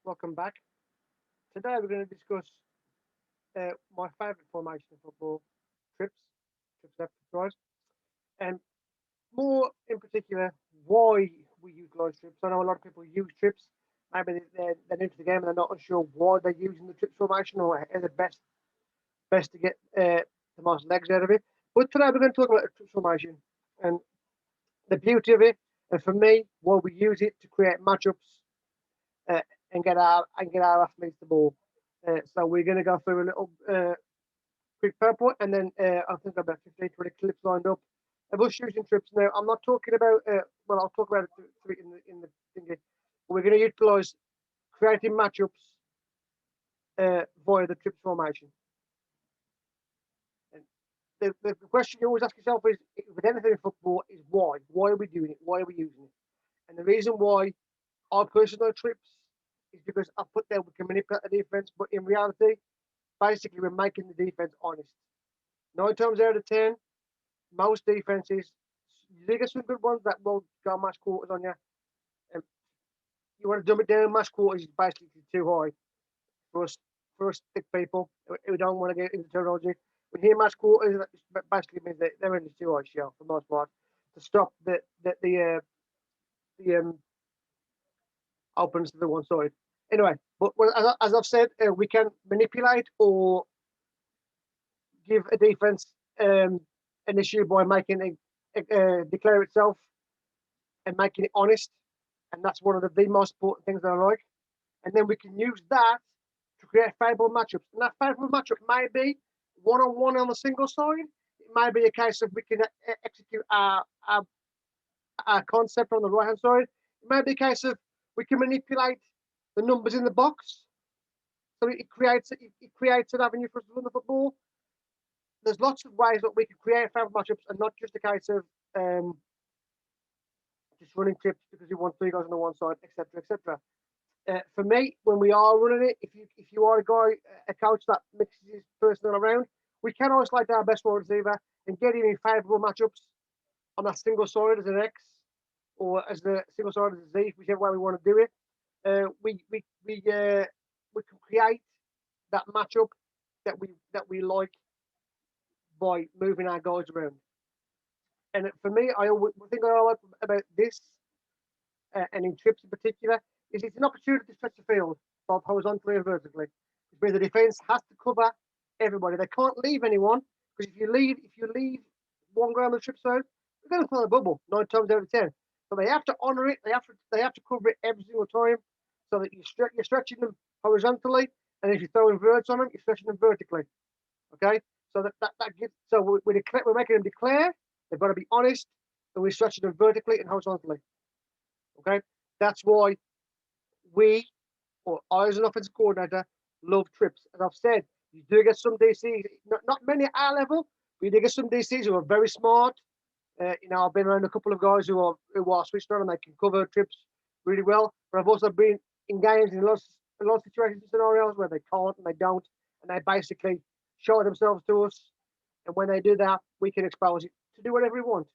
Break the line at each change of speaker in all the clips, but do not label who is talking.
Welcome back. Today we're going to discuss my favourite formation in football, trips, trips left, trips right, and more in particular why we utilise trips. I know a lot of people use trips. Maybe they're new to the game and they're not unsure why they're using the trips formation or how the best to get the most legs out of it. But today we're going to talk about the trips formation and the beauty of it, and for me, why we use it to create matchups uh, and get our athletes the ball. So we're going to go through a little quick PowerPoint, and then I think about 15, 20 clips lined up of us using trips. Now, I'm not talking about. Well, I'll talk about it in the thingy. We're going to utilise creating matchups via the trips formation. And the question you always ask yourself is, with anything in football, is why? Why are we doing it? Why are we using it? And the reason why I personally trips is because I put there we can manipulate the defense, but in reality, basically we're making the defense honest. 9 times out of 10, most defenses, you get some good ones that will go match quarters on you. And you want to dumb it down. Match quarters is basically too high for us thick people who don't want to get into terminology. When you hear match quarters, that basically means that they're in the too high shell for the most part to stop the opens to the one side. Anyway, but as I've said, we can manipulate or give a defense an issue by making it declare itself and making it honest. And that's one of the most important things that I like. And then we can use that to create favourable matchups. And that favourable matchup may be one on the single side. It may be a case of we can execute our concept on the right hand side. It may be a case of we can manipulate the numbers in the box. So it creates an avenue for us to run the football. There's lots of ways that we can create favourable matchups, and not just a case of just running trips because we want three guys on the one side, etc., etc. For me, when we are running it, if you are a guy, a coach that mixes his personnel around, we can isolate our best wide receiver and get him in favourable matchups on that single side as an X or as the single side as a Z, whichever way we want to do it. We can create that matchup that we like by moving our guys around. And for me, the thing I like about this, and in trips in particular, is it's an opportunity to stretch the field both horizontally and vertically. Which means the defence has to cover everybody. They can't leave anyone because if you leave one guy on the trip side, they're going to find a bubble 9 times out of 10. So they have to honour it. They have to cover it every single time, so that you're stretching them horizontally, and if you throw inverts on them, you're stretching them vertically. Okay, so that gives we're making them declare. They've got to be honest, and we're stretching them vertically and horizontally. Okay, that's why we, or I as an offensive coordinator, love trips. As I've said, you do get some DCs, not many at our level, but you do get some DCs who are very smart. I've been around a couple of guys who are switched on and they can cover trips really well. But I've also been engaged in a lot of situations and scenarios where they can't and they don't, and they basically show themselves to us. And when they do that, we can expose it to do whatever we want.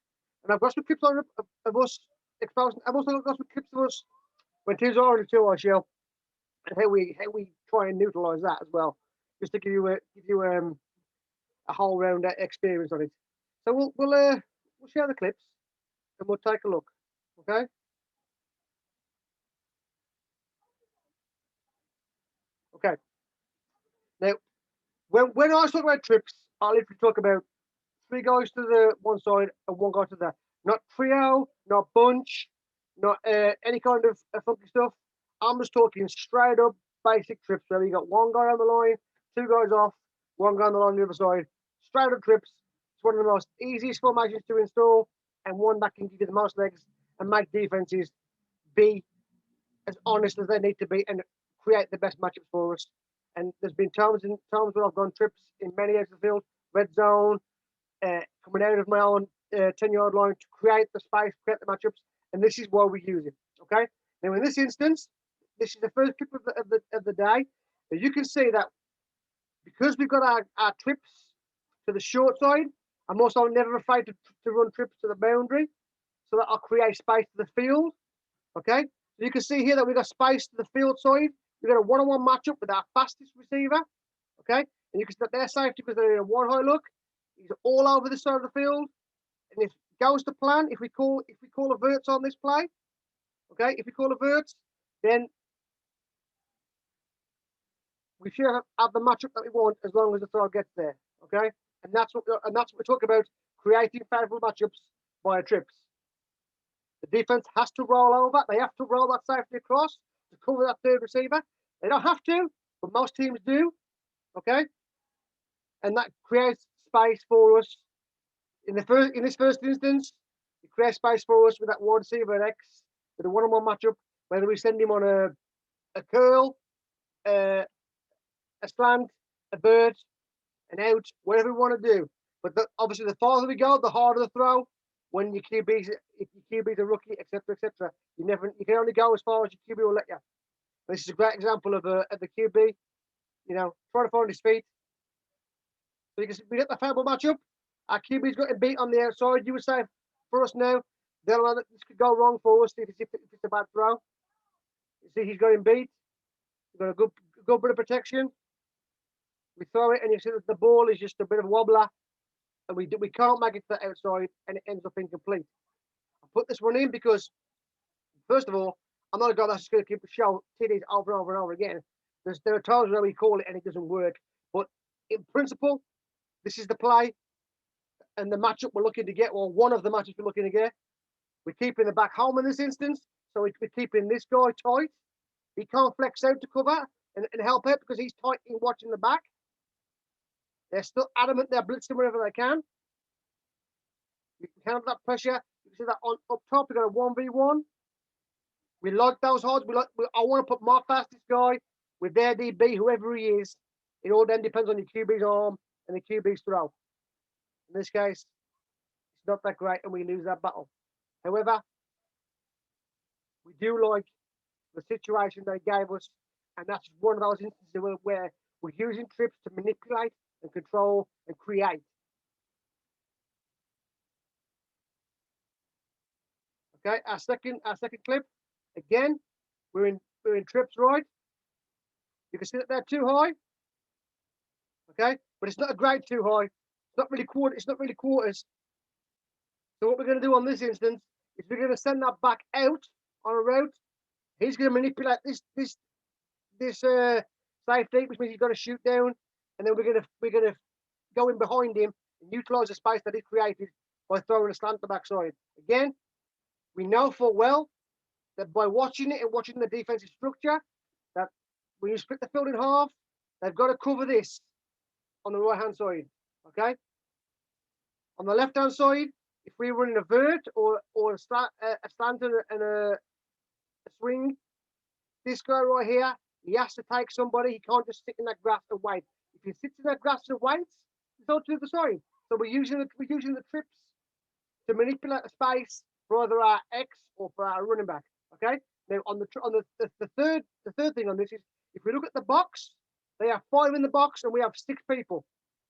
And I've got some clips on of us exposing. I've also got some clips of us when teams are on the two shell, and how we try and neutralise that as well, just to give you a whole round experience on it. So we'll share the clips and we'll take a look. Okay. Okay. Now, when I talk about trips, I literally talk about three guys to the one side and one guy to the, not trio, not bunch, not any kind of funky stuff. I'm just talking straight up basic trips where you got one guy on the line, two guys off, one guy on the line on the other side. Straight up trips. It's one of the most easiest formations to install and one that can give you the most legs and make defenses be as honest as they need to be and create the best matchups for us. And there's been times where I've gone trips in many areas of the field, red zone, coming out of my own 10-yard line to create the space, create the matchups, and this is why we use it. Okay. Now, in this instance, this is the first clip of the day. But you can see that because we've got our trips to the short side, I'm also never afraid to run trips to the boundary so that I'll create space to the field. Okay. So you can see here that we've got space to the field side, We've got a one-on-one matchup with our fastest receiver, okay? And you can set their safety because they're in a one-high look. He's all over the side of the field. And if it goes to plan, if we call a verts on this play, okay, if we call a verts, then we should have the matchup that we want as long as the throw gets there, okay? And that's what we talk about, creating favourable matchups via trips. The defense has to roll over. They have to roll that safety across to cover that third receiver. They don't have to, but most teams do, okay? And that creates space for us. In this first instance, it creates space for us with that wide receiver at X, with a one-on-one matchup, whether we send him on a curl, a slant, a bird, an out, whatever we want to do. But obviously, the farther we go, the harder the throw. When your QB's, if your QB's a rookie, etc., etc., you can only go as far as your QB will let you. This is a great example of the QB, trying to find his feet. So you can see, we get the fable matchup. Our QB's got him beat on the outside. You would say for us now, they'll know that this could go wrong for us if it's a bad throw. You see, he's got him beat. He's got a good bit of protection. We throw it, and you see that the ball is just a bit of a wobbler, and we can't make it to the outside, and it ends up incomplete. I put this one in because, first of all, I'm not a guy that's just going to keep show TDs over and over and over again. There are times where we call it and it doesn't work, but in principle, this is the play and the matchup we're looking to get, or one of the matchups we're looking to get. We're keeping the back home in this instance, so we're keeping this guy tight. He can't flex out to cover and help out because he's tight in watching the back. They're still adamant they're blitzing wherever they can. We can have that pressure. You can see that up top, we've got a 1v1. We like those odds. I want to put my fastest guy with their DB, whoever he is. It all then depends on your QB's arm and the QB's throw. In this case, it's not that great, and we lose that battle. However, we do like the situation they gave us, and that's one of those instances where we're using trips to manipulate and control and create. Okay, our second clip. Again, we're in trips, right? You can see that they're too high. Okay, but it's not a grade too high. It's not really quarters. So what we're going to do on this instance is we're going to send that back out on a route. He's going to manipulate this safety, which means he's got to shoot down, and then we're going to go in behind him and utilize the space that he created by throwing a slant to the backside. Again, we know full well that by watching it and watching the defensive structure, that when you split the field in half, they've got to cover this on the right-hand side, okay? On the left-hand side, if we run in a vert or a slant and a swing, this guy right here, he has to take somebody. He can't just sit in that grass and wait. If he sits in that grass and waits, he's not to the side. So we're using the trips to manipulate the space for either our X or for our running back. Okay. Now on the third thing on this is, if we look at the box, they have 5 in the box and we have 6 people.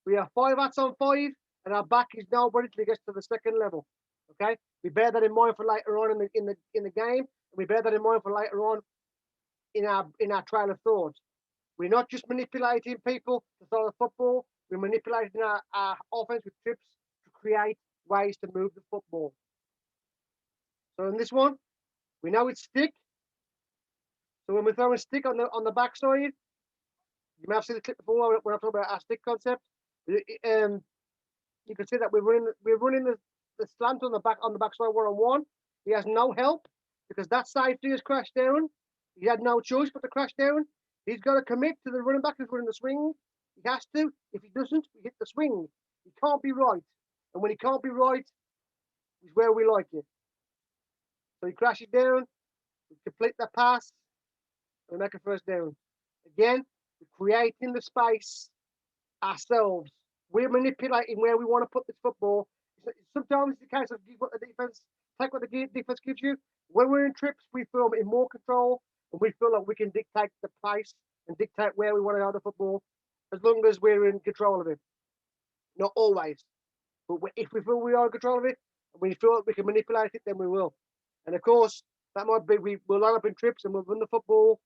We have 5 hats on 5, and our back is nobody till he gets to the second level. Okay. We bear that in mind for later on in the game. And we bear that in mind for later on in our trail of thought. We're not just manipulating people to throw the football. We're manipulating our offense with trips to create ways to move the football. So in this one, we know it's stick. So when we're throwing stick on the backside, you may have seen the clip before when I talk about our stick concept. You can see that we're running the slant on the backside 1-on-1. He has no help because that safety has crashed down. He had no choice but to crash down. He's got to commit to the running back who's running the swing. He has to. If he doesn't, we hit the swing. He can't be right. And when he can't be right, he's where we like it. So he crashes down, we complete the pass, and we make a first down. Again, we're creating the space ourselves. We're manipulating where we want to put this football. Sometimes it's the case of take what the defense gives you. When we're in trips, we feel in more control, and we feel like we can dictate the pace and dictate where we want to go the football, as long as we're in control of it. Not always, but if we feel we are in control of it, and we feel like we can manipulate it, then we will. And of course, that might be we'll line up in trips and we'll run the football,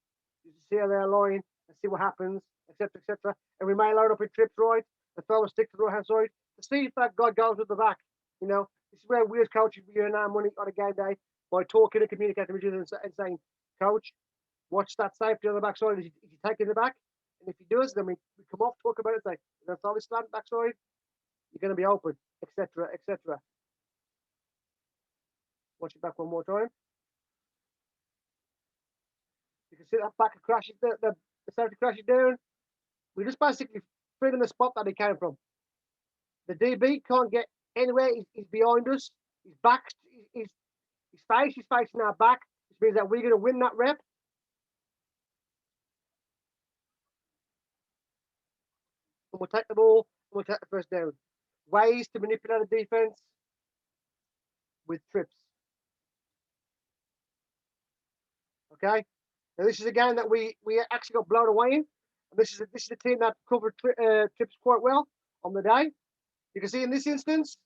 just to see how they're lying and see what happens, etc., etc. And we may load up with trips right and throw a stick to the right hand side to see if that guy goes with the back. You know, this is where we as coaches we earn our money on a game day by talking and communicating with each other and saying, Coach, watch that safety on the backside. Is he taking the back? And if he does, then we come off, talk about it, say, if throw this slant backside, you're going to be open, etc., etc. Watch it back one more time. You can see that back crashes, the safety crashes down. We just basically filling the spot that he came from. The DB can't get anywhere. He's behind us. His back, his face is facing our back, which means that we're going to win that rep. And we'll take the ball and we'll take the first down. Ways to manipulate a defense with trips. Okay. Now this is a game that we actually got blown away in. And this is a team that covered trips quite well on the day. You can see in this instance,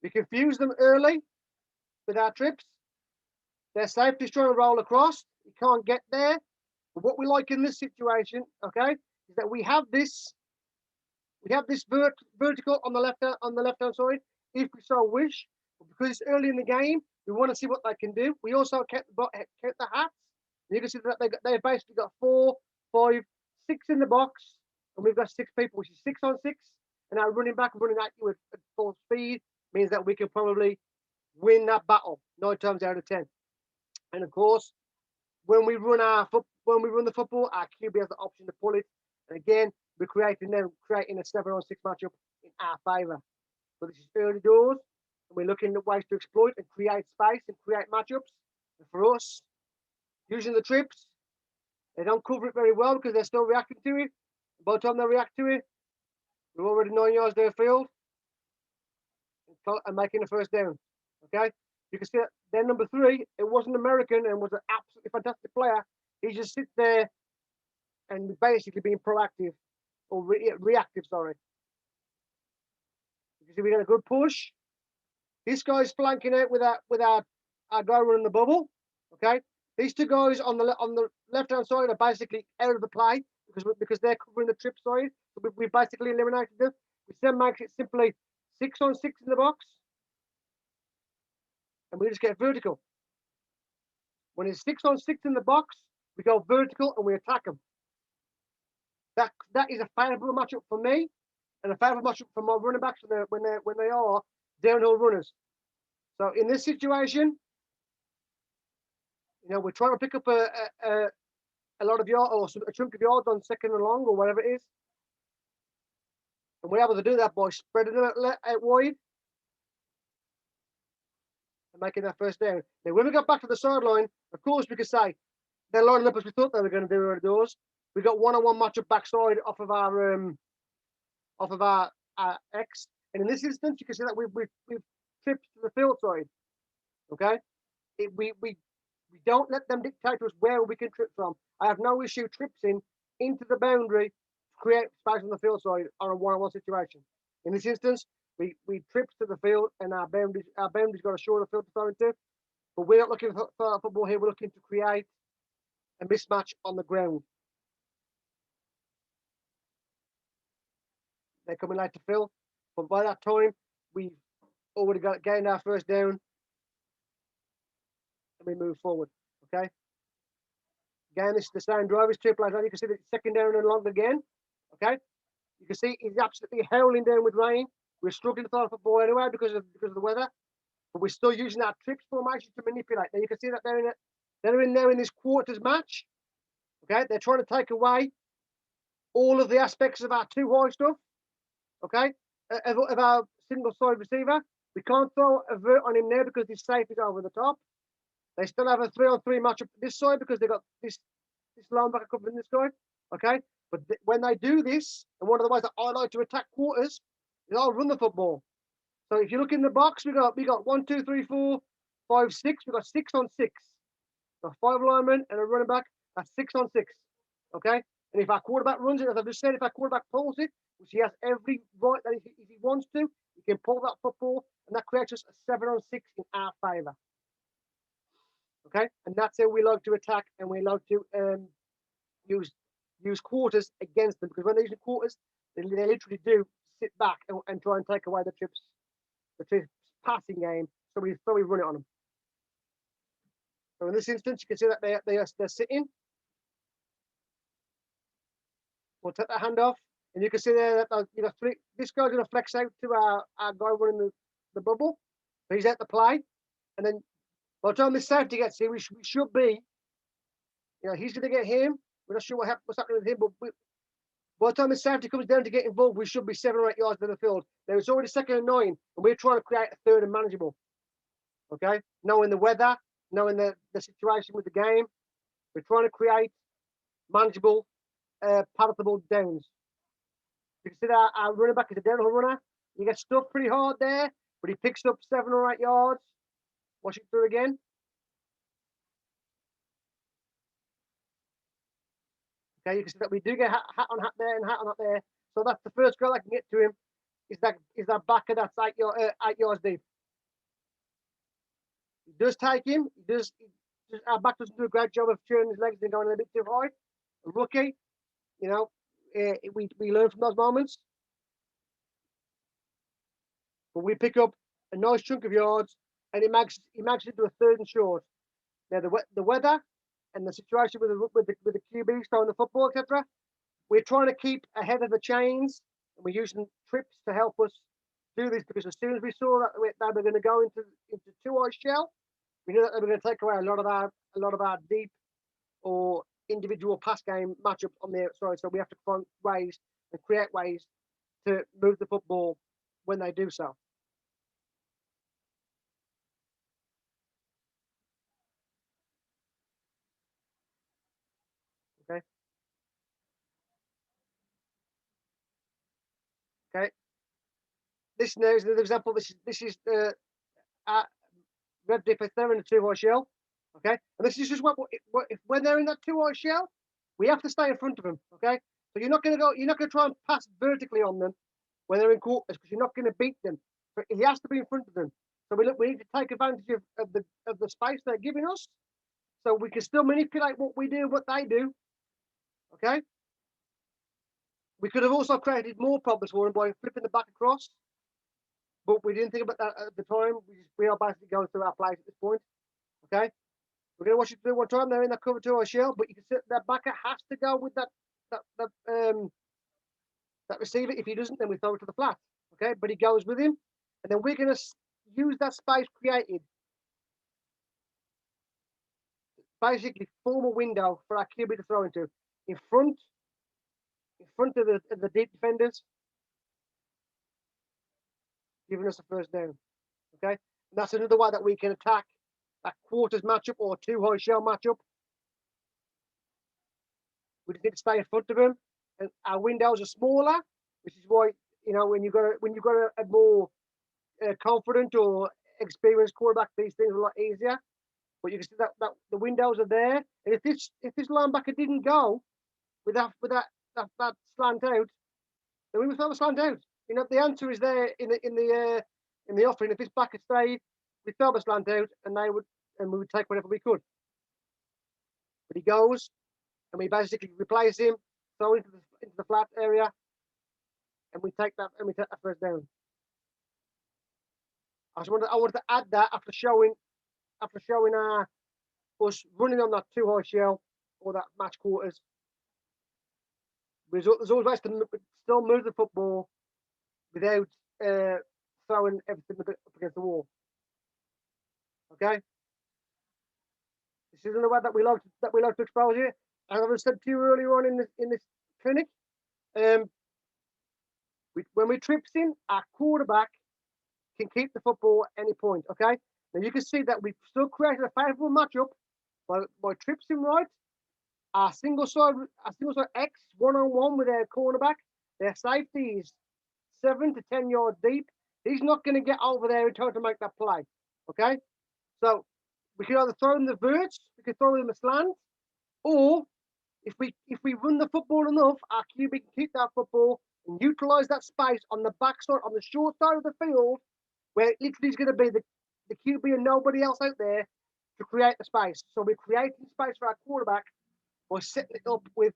we confuse them early with our trips. Their safety's trying to roll across. He can't get there. But what we like in this situation, okay, is that we have this vertical on the left hand side, if we so wish. But because it's early in the game, we want to see what they can do. We also kept the hats. And you can see that they've basically got 4, 5, 6 in the box, and we've got 6 people, which is 6 on 6. And our running back running at you at full speed means that we can probably win that battle 9 times out of 10. And of course, when we run the football, our QB has the option to pull it. And again, we're creating a 7-on-6 matchup in our favour. So this is early doors, and we're looking at ways to exploit and create space and create matchups. And for us, using the trips, they don't cover it very well because they're still reacting to it. By the time they react to it, we're already 9 yards downfield and making the first down. Okay? You can see that then number 3, it wasn't American and was an absolutely fantastic player. He just sits there and basically being proactive or reactive, sorry. You can see we got a good push. This guy's flanking out with our guy running the bubble. Okay? These 2 guys on the left hand side are basically out of the play because they're covering the trip side. So we basically eliminated them. Which then makes it simply 6 on 6 in the box. And we just get vertical. When it's 6 on 6 in the box, we go vertical and we attack them. That is a favourable matchup for me, and a favourable matchup for my running backs when they are downhill runners. So in this situation, you know, we're trying to pick up a lot of yards or a chunk of yards on 2nd and long or whatever it is, and we're able to do that by spreading them out wide and making that first down. Now, when we got back to the sideline, of course, we could say they're lining up as we thought they were going to do out of doors. We got 1-on-1 matchup backside off of our X, and in this instance, you can see that we've tripped to the field side. Okay, we don't let them dictate to us where we can trip from. I have no issue tripsing into the boundary to create space on the field side on a 1-on-1 situation. In this instance, we trips to the field, and our boundary's got a shorter field to throw into. But we're not looking for football here. We're looking to create a mismatch on the ground. They're coming late to fill, but by that time, we've already gained our first down, and we move forward. Okay. Again, this is the same driver's triple. You can see the 2nd down and long again. Okay. You can see he's absolutely howling down with rain. We're struggling to throw the football anyway because of the weather, but we're still using our trips formation to manipulate. Now you can see that they're now in this quarters match. Okay, they're trying to take away all of the aspects of our 2 high stuff. Okay, of our single side receiver. We can't throw a vert on him now because his safe is over the top. They still have a 3-on-3 matchup this side because they got this linebacker covering this guy. Okay, but when they do this, and one of the ways that I like to attack quarters is I'll run the football. So if you look in the box, we got 1, 2, 3, 4, 5, 6. We got 6 on 6. Got 5 linemen and a running back. That's 6 on 6. Okay, and if our quarterback runs it, as I've just said, if our quarterback pulls it, which he has every right that if he wants to, he can pull that football, and that creates us a 7 on 6 in our favour. Okay, and that's how we like to attack, and we like to use use quarters against them, because when they use quarters, they literally do sit back and try and take away the trips passing game. So we run it on them. So in this instance, you can see that they're sitting. We'll take that hand off, and you can see there that three. This guy's going to flex out to our guy running the bubble. So he's out to play, and then by the time the safety gets here, we should be. He's going to get him. We're not sure what's happening with him, but by the time the safety comes down to get involved, we should be 7 or 8 yards down the field. Now it's already 2nd and 9, and we're trying to create a 3rd and manageable. Okay, knowing the weather, knowing the situation with the game, we're trying to create manageable, palatable downs. You can see that our running back is a downhill runner. He gets stuffed pretty hard there, but he picks up 7 or 8 yards. Watch it through again. Okay, you can see that we do get hat on hat there and hat on hat there. So that's the first goal I can get to him. Is that backer that's 8 yards deep. He does take him. Our back doesn't do a great job of turning his legs and going a bit too high. A rookie, we learn from those moments. But we pick up a nice chunk of yards, and he makes it to a 3rd and short. Now the weather and the situation with the QBs throwing the football, etc. We're trying to keep ahead of the chains, and we're using trips to help us do this, because as soon as we saw that they were going to go into 2-eye shell, we knew that they were going to take away a lot of our deep or individual pass game matchup on the outside. So we have to find ways and create ways to move the football when they do so. Okay. Okay. This now is another example. This is the red dip if they're in a 2-eye shell. Okay, and this is just what if when they're in that 2-eye shell, we have to stay in front of them. Okay, so you're not going to try and pass vertically on them when they're in quarters, because you're not going to beat them. But he has to be in front of them. So we need to take advantage of the space they're giving us, so we can still manipulate what we do, what they do. Okay, we could have also created more problems for them by flipping the back across, but we didn't think about that at the time. We are basically going through our plays at this point. Okay, we're going to watch it through one time. They're in that cover 2-eye shell, but you can see that backer has to go with that receiver. If he doesn't, then we throw it to the flat. Okay, but he goes with him, and then we're going to use that space created, basically form a window for our QB to throw into in front of the deep defenders, giving us a 1st down. Okay, and that's another way that we can attack that quarters matchup or 2-eye shell matchup. We just need to stay in front of them, and our windows are smaller, which is why when you've got a more confident or experienced quarterback, these things are a lot easier. But you can see that the windows are there, and if this linebacker didn't go with that slant out, then we would throw the slant out. The answer is there in the offering. If this backer stayed, we throw the slant out, and we would take whatever we could. But he goes, and we basically replace him, throw into the flat area, and we take that 1st down. I wanted to add that after showing us running on that 2-eye shell or that match quarters. There's always ways to still move the football without throwing everything up against the wall. Okay, this is another way that we like to expose you. As I said to you earlier on in this clinic, when we trips in, our quarterback can keep the football at any point. Okay, now you can see that we've still created a favourable matchup by trips in right. Our single side X 1-on-1 with their cornerback. Their safety is 7 to 10 yards deep. He's not going to get over there in time to make that play. Okay, so we can either throw him the verts, we can throw him the slant, or if we run the football enough, our QB can keep that football and utilise that space on the backside, on the short side of the field, where it literally is going to be the QB and nobody else out there to create the space. So we're creating space for our quarterback by setting it up with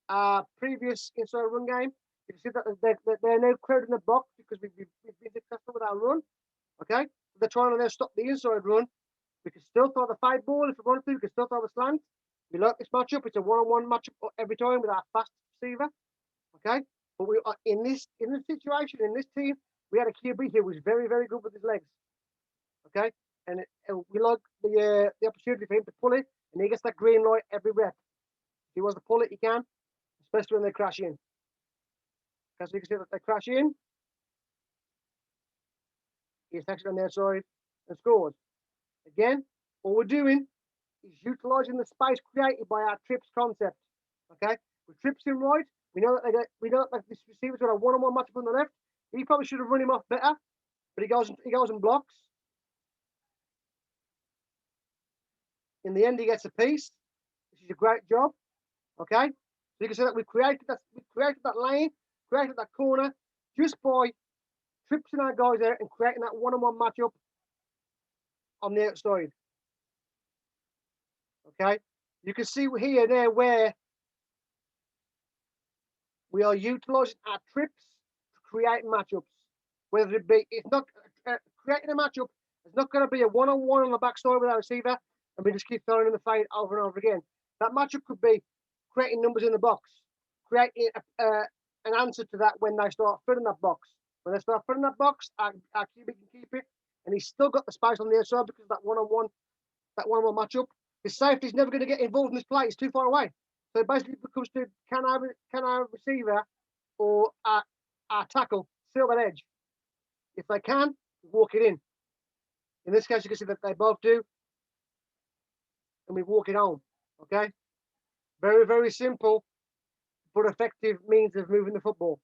our previous inside run game. You can see that they're now crowding the box because we've been successful with our run. Okay, they're trying to now stop the inside run. We can still throw the fade ball if we want to. We can still throw the slant. We like this matchup. It's a one-on-one matchup every time with our fast receiver. Okay, but we are in this situation in this team. We had a QB here who was very good with his legs. Okay, and we like the opportunity for him to pull it, and he gets that green light every rep. If he wants to pull it, he can, especially when they crash in. Because you can see that they crash in, he's actually on their side and scores. Again, all we're doing is utilising the space created by our trips concept. Okay, with trips in right, we know that this receiver's got a one-on-one matchup on the left. He probably should have run him off better, but he goes and blocks. In the end, he gets a piece, which is a great job. Okay, so you can see that we created that lane, created that corner just by tripping our guys out and creating that one-on-one matchup on the outside. Okay, you can see here there where we are utilising our trips to create matchups. Whether it be, it's not creating a matchup. It's not going to be a one-on-one on the backside with our receiver, and we just keep throwing in the fade over and over again. That matchup could be creating numbers in the box, creating an answer to that when they start filling that box. When they start filling that box, our QB can keep it, and he's still got the space on the outside because of that one-on-one matchup. His safety's never going to get involved in this play. It's too far away. So it basically becomes to can our receiver or our tackle seal that edge? If they can, walk it in. In this case, you can see that they both do, and we walk it home. Okay, very simple but effective means of moving the football.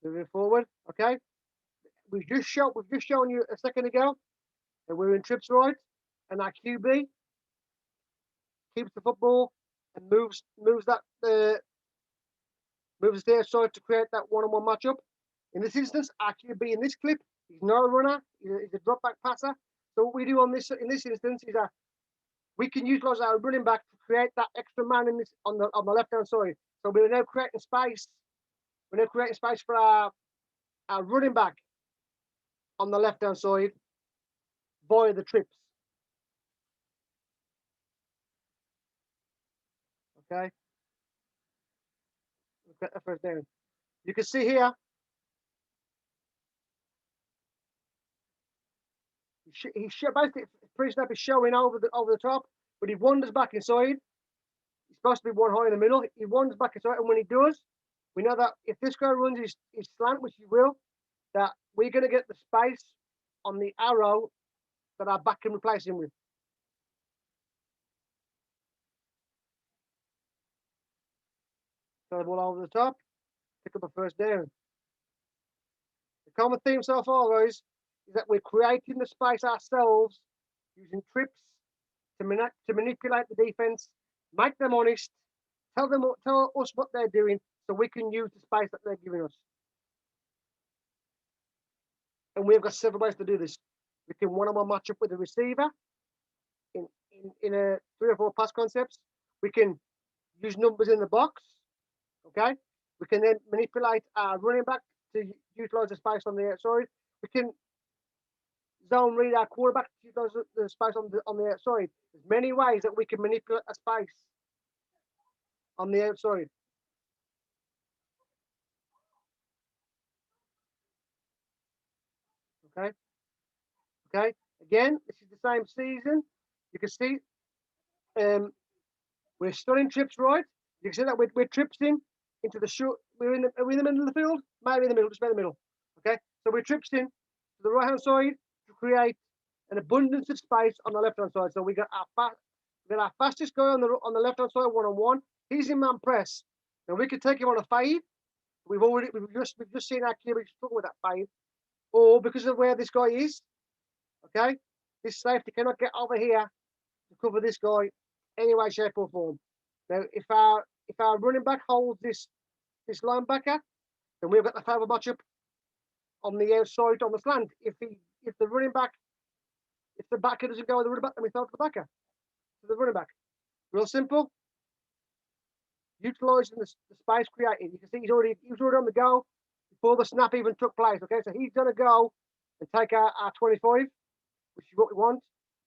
Moving forward, okay. We've just shown you a second ago that we're in trips right, and our QB keeps the football and moves the their side to create that one-on-one matchup. In this instance, our QB in this clip, he's not a runner, he's a drop back passer. So what we do in this instance is that we can utilize our running back to create that extra man in this on the left hand side. So we're now creating space. We're now creating space for our running back on the left hand side via the trips. Okay. Look at the first down. You can see here. Basically pre-snap is showing over the top, but he wanders back inside. He's supposed to be one high in the middle. He wanders back inside, and when he does, we know that if this guy runs his slant, which he will, that we're going to get the space on the arrow that our back can replace him with. Throw the ball over the top, pick up a first down. The common theme so far, guys, is that we're creating the space ourselves using trips to manipulate the defense, make them honest, tell us what they're doing, so we can use the space that they're giving us. And we've got several ways to do this. We can one-on-one match up with the receiver in a 3 or 4 pass concepts. We can use numbers in the box. Okay. We can then manipulate our running back to utilize the space on the outside. We can zone read our quarterback to utilize the space on the outside. There's many ways that we can manipulate a space on the outside. Okay. Okay. Again, this is the same season. You can see we're stunning trips right. You can see that we're trips into the short. We're in the middle of the field, maybe in the middle, just about the middle. Okay. So we're trips in to the right hand side to create an abundance of space on the left hand side. So we got our fastest guy on the left hand side one-on-one. He's in man press. Now we could take him on a fade. We've just seen our QB struggle with that fade, or because of where this guy is. Okay, this safety cannot get over here to cover this guy any way, shape, or form. Now, if our running back holds this linebacker, then we've got the favourite matchup on the outside on the slant. If he if the running back, if the backer doesn't go with the running back, then we throw to the backer, to the running back. Real simple. Utilising the space created. You can see he was already on the go before the snap even took place. Okay, so he's gonna go and take our 25, which is what we want.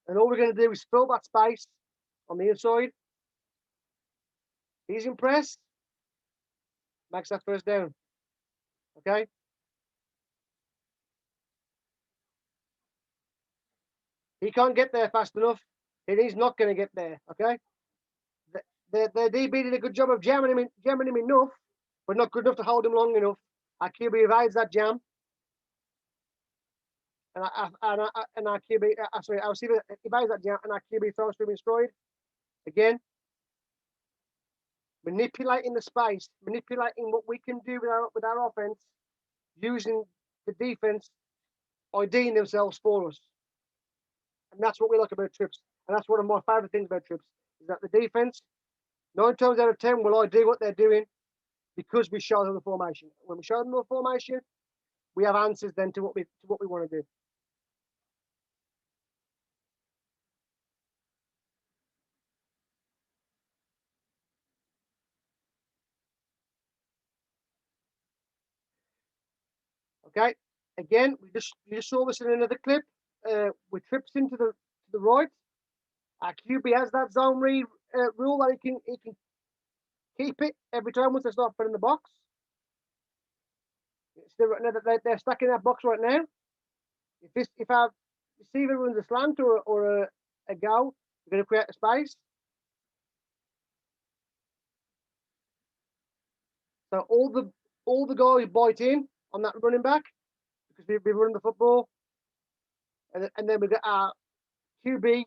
And all we're gonna do is fill that space on the inside. He's impressed. Makes that first down. Okay. He can't get there fast enough. And he's not going to get there. Okay. The DB did a good job of jamming him enough, but not good enough to hold him long enough. Our QB evades that jam, and our QB, sorry, our receiver evades that jam, and our QB throws to him in stride. Again, manipulating the space, manipulating what we can do with our offense, using the defense IDing themselves for us. And that's what we like about trips. And that's one of my favorite things about trips, is that the defense, 9 times out of 10, will ID what they're doing because we show them the formation. When we show them the formation, we have answers then to what we want to do. Okay. Again, you just saw this in another clip. We trips into the right. Our QB has that zone read rule that he can keep it every time once they start putting the box. They're stuck in that box right now. If our receiver runs a slant or a go, we're going to create a space. So all the guys bite in on that running back because we've been running the football, and then we get our QB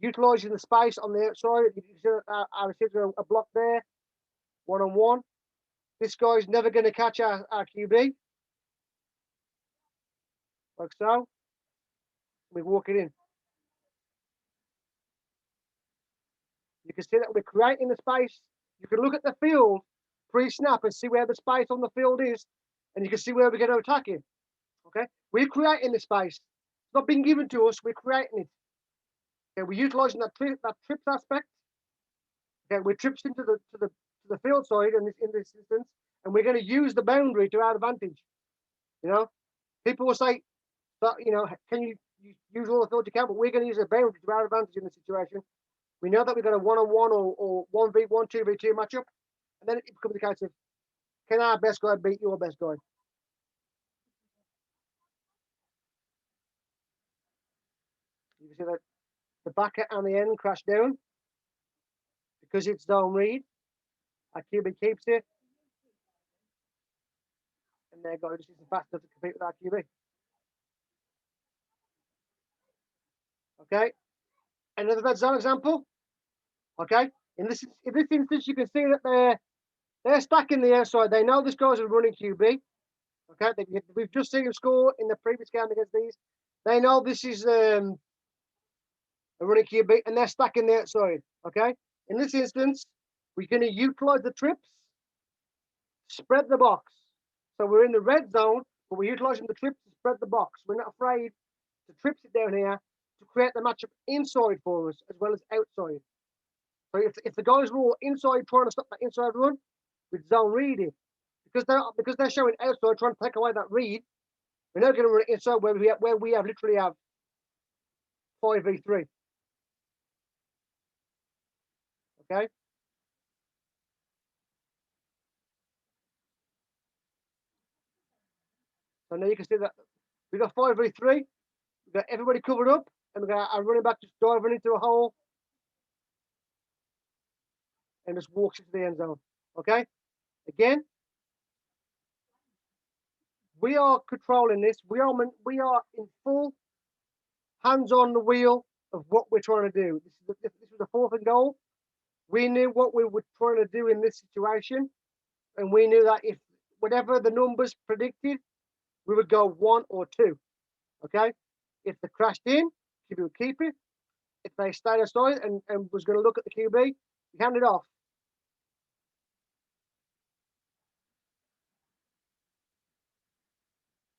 utilising the space on the outside. You can see our receiver are blocked there, 1-on-1. This guy's never going to catch our QB, like so. We walk it in. You can see that we're creating the space. You can look at the field pre-snap and see where the space on the field is, and you can see where we're going to attack it. Okay, we're creating the space. It's not being given to us. We're creating it. Okay, we're utilising that trips aspect. Okay, we're trips into the field side in this instance, and we're going to use the boundary to our advantage. You know, people will say, "But can you use all the field you can?" But we're going to use the boundary to our advantage in this situation. We know that we've got a 1-on-1 or 1v1, 2v2 matchup, and then it becomes a case of, can our best guy beat your best guy? You can see that the backer and the end crash down because it's zone read. Our QB keeps it, and their guy just isn't fast enough to compete with our QB. Okay, another red zone example. Okay, in this instance, you can see that they're stacking the outside. They know this guy's a running QB. Okay, we've just seen him score in the previous game against these. They know this is a running QB, and they're stacking the outside. Okay, in this instance, we're going to utilize the trips, spread the box. So we're in the red zone, but we're utilizing the trips to spread the box. We're not afraid to trips it down here to create the matchup inside for us as well as outside. So if the guys were all inside trying to stop that inside run, with zone reading, because they're showing outside trying to take away that read, we're now going to run it inside where we literally have 5v3. Okay. So now you can see that we've got 5v3. We've got everybody covered up, and we've got our running back just diving into a hole and just walks into the end zone. Okay. Again, we are controlling this. We are in full hands on the wheel of what we're trying to do. This was the 4th and goal. We knew what we were trying to do in this situation, and we knew that if whatever the numbers predicted, we would go 1 or 2. Okay, if they crashed in, QB would keep it. If they stayed aside and was going to look at the QB, we hand it off.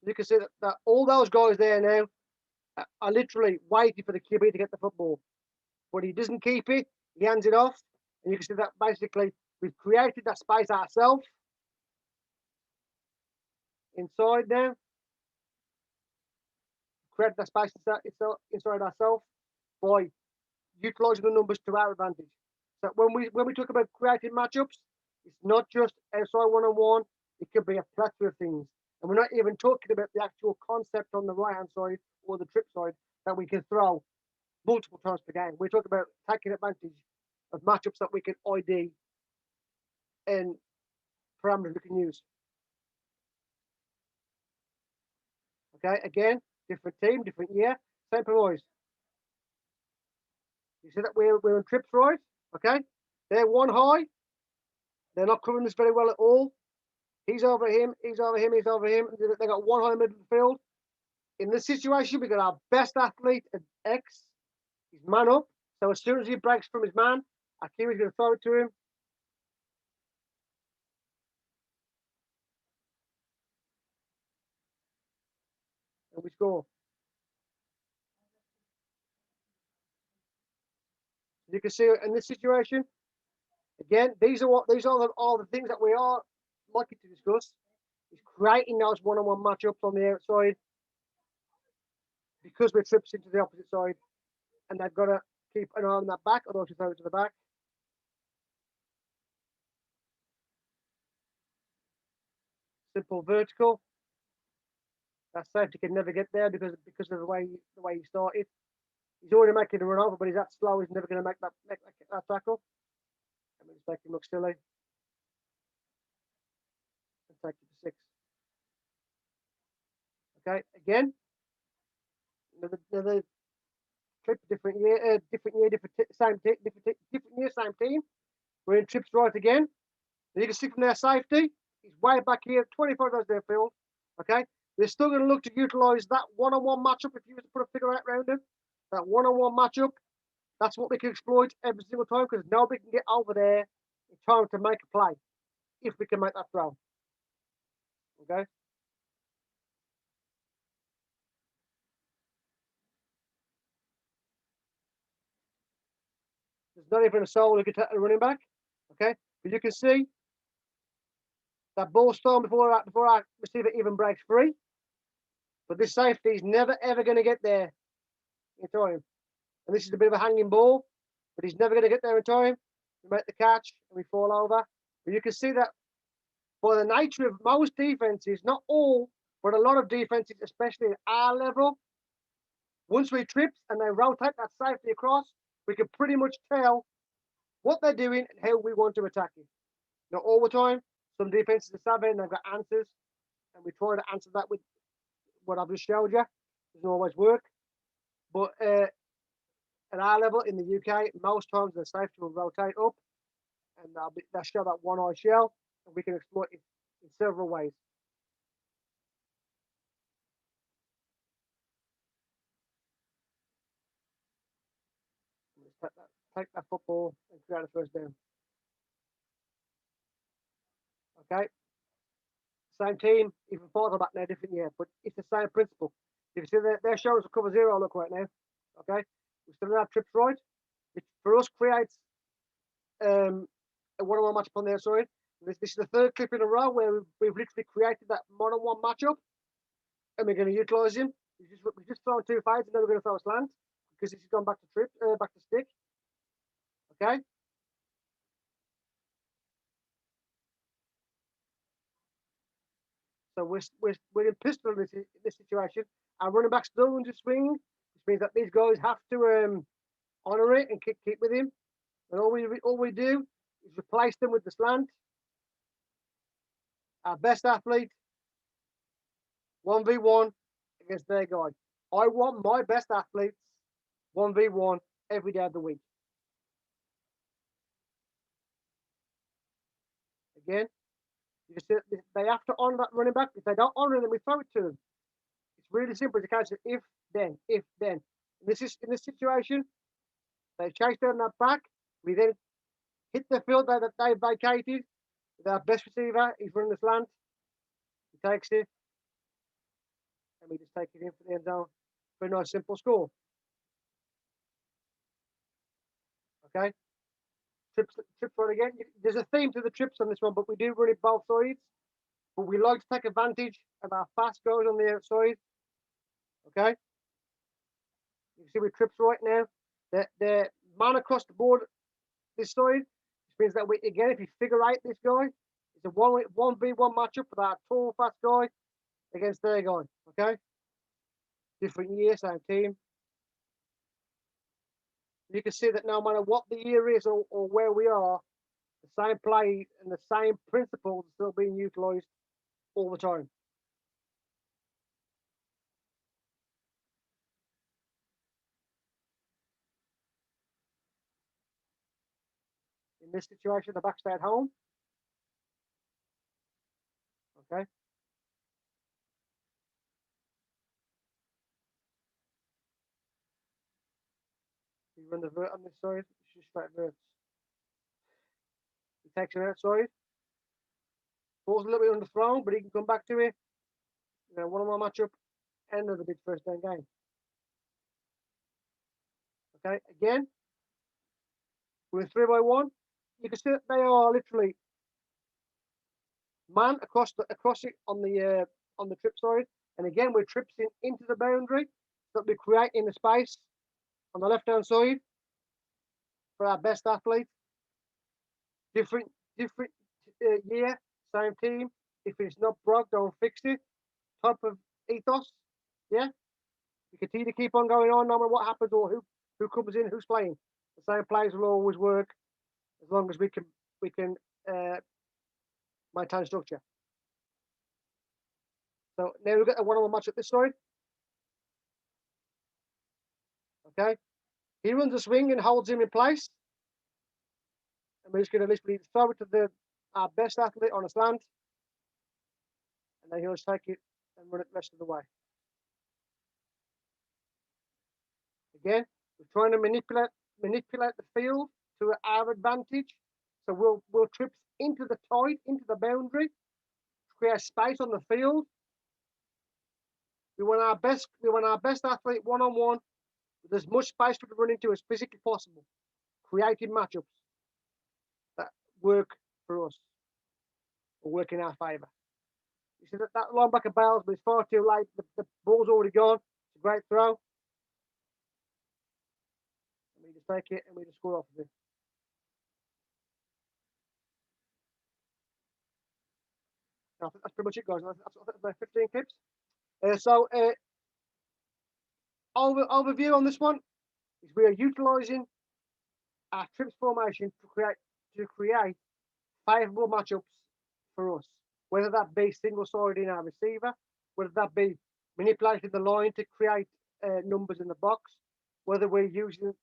You can see that all those guys there now are literally waiting for the QB to get the football. But he doesn't keep it, he hands it off, and you can see that basically we've created that space ourselves inside now, create that space inside ourselves by utilising the numbers to our advantage. So when we talk about creating matchups, it's not just outside one on one. It could be a plethora of things, and we're not even talking about the actual concept on the right hand side or the trip side that we can throw multiple times per game. We're talking about taking advantage of matchups that we can ID and parameters we can use. Okay, again, different team, different year, same priorities. You see that we're in trips right? Okay, they're one high. They're not covering this very well at all. He's over him. He's over him. He's over him. They got one high middle of the field. In this situation, we got our best athlete at X. He's man up. So as soon as he breaks from his man, Akira's going to throw it to him. And we score. You can see in this situation, again, these are all the things that we are lucky to discuss. Is creating those one-on-one matchups on the outside because we're trips into the opposite side, and they've got to keep an eye on that back, otherwise you throw it to the back. Simple vertical. That safety can never get there because of the way he started. He's already making a run over, but he's that slow. He's never going to make that tackle. I'm going to take him look silly and take it to 6. Okay, again, another trip, different year, different year, same team. We're in trips right again. And you can see from their safety, he's way back here, 25 yards their field. Okay, they're still going to look to utilise that one-on-one matchup. If you were to put a figure out around him, that one-on-one matchup, that's what we can exploit every single time because nobody can get over there in time to make a play if we can make that throw. Okay. There's not even a soul who can take the running back. Okay. But you can see that ball storm before our receiver even breaks free. But this safety is never ever going to get there in time. And this is a bit of a hanging ball, but he's never going to get there in time. We make the catch and we fall over. But you can see that by the nature of most defenses, not all, but a lot of defenses, especially at our level, once we trip and they rotate that safety across, we can pretty much tell what they're doing and how we want to attack it. Not all the time. Some defenses are savvy and they've got answers, and we try to answer that with what I've just showed you. Doesn't always work, but at our level in the UK, most times the safety will rotate up, and they'll show that one-eye shell, and we can exploit it in several ways. Take that football and create a first down. Okay, same team, even farther back now, different year, but it's the same principle. You can see their shoulders will cover 0 look right now. Okay, we still have trips right, which for us creates a one-on-one matchup on their side. This is the third clip in a row where we've literally created that one-on-one matchup, and we're going to utilise him. We've just thrown 2 fades, and then we're going to throw a slant because this has gone back to stick. Okay. So we're in pistol in this situation. Our running back's still under swing, which means that these guys have to honour it and keep with him. And all we do is replace them with the slant. Our best athlete, 1v1 against their guy. I want my best athletes 1v1 every day of the week. Again, they have to honour that running back. If they don't honour them, we throw it to them. It's really simple. It's a case of if then. In this situation, they chase down that back. We then hit the field that they vacated with our best receiver. He's running the slant. He takes it, and we just take it in for the end zone. for a nice simple score. Okay, trips run again. There's a theme to the trips on this one, but we do run it both sides. But we like to take advantage of our fast goes on the outside. Okay, you can see with trips right now. The man across the board this side, which means that we again, if you figure out this guy, it's a 1v1 matchup for that tall fast guy against their guy. Okay, different year, same team. You can see that no matter what the year is or where we are, the same play and the same principles are still being utilised all the time. In this situation, the back stay at home. Okay. You run the vert on this side, it's just straight verts. He takes it outside. Ball's a little bit underthrown, but he can come back to it. You know, one more matchup, end of the big first down game. Okay, again, we're 3-by-1. You can see that they are literally man across it on the trip side, and again we're tripsing into the boundary, so that we're creating the space on the left hand side for our best athlete. Different year, same team. If it's not broke, don't fix it. Type of ethos. Yeah, you continue to keep on going on no matter what happens or who comes in, who's playing. The same players will always work as long as we can maintain structure. So now we've got a one-on-one match at this side. Okay, he runs a swing and holds him in place, and we're just going to literally throw it to our best athlete on a slant, and then he'll just take it and run it the rest of the way. Again, we're trying to manipulate the field to our advantage. So we'll trip into the tide, into the boundary, create space on the field. We want our best athlete one-on-one with as much space to run into as physically possible, creating matchups that work for us or work in our favour. You see that linebacker bails, but it's far too late. The ball's already gone. It's a great throw. And we just take it and we just score off of it. I think that's pretty much it, guys. That's about 15 clips. Overview on this one is we are utilising our trips formation to create favourable matchups for us, whether that be single-sided in our receiver, whether that be manipulating the line to create numbers in the box, whether we're using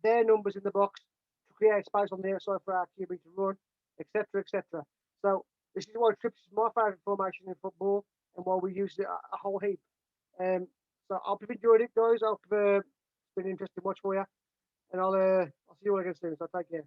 their numbers in the box to create space on the outside for our QB to run, etc., etc. So this is why trips is my favourite formation in football, and why we use it a whole heap. So I hope you've enjoyed it, guys. I hope it's been interesting to watch for you, and I'll see you all again soon. So take care.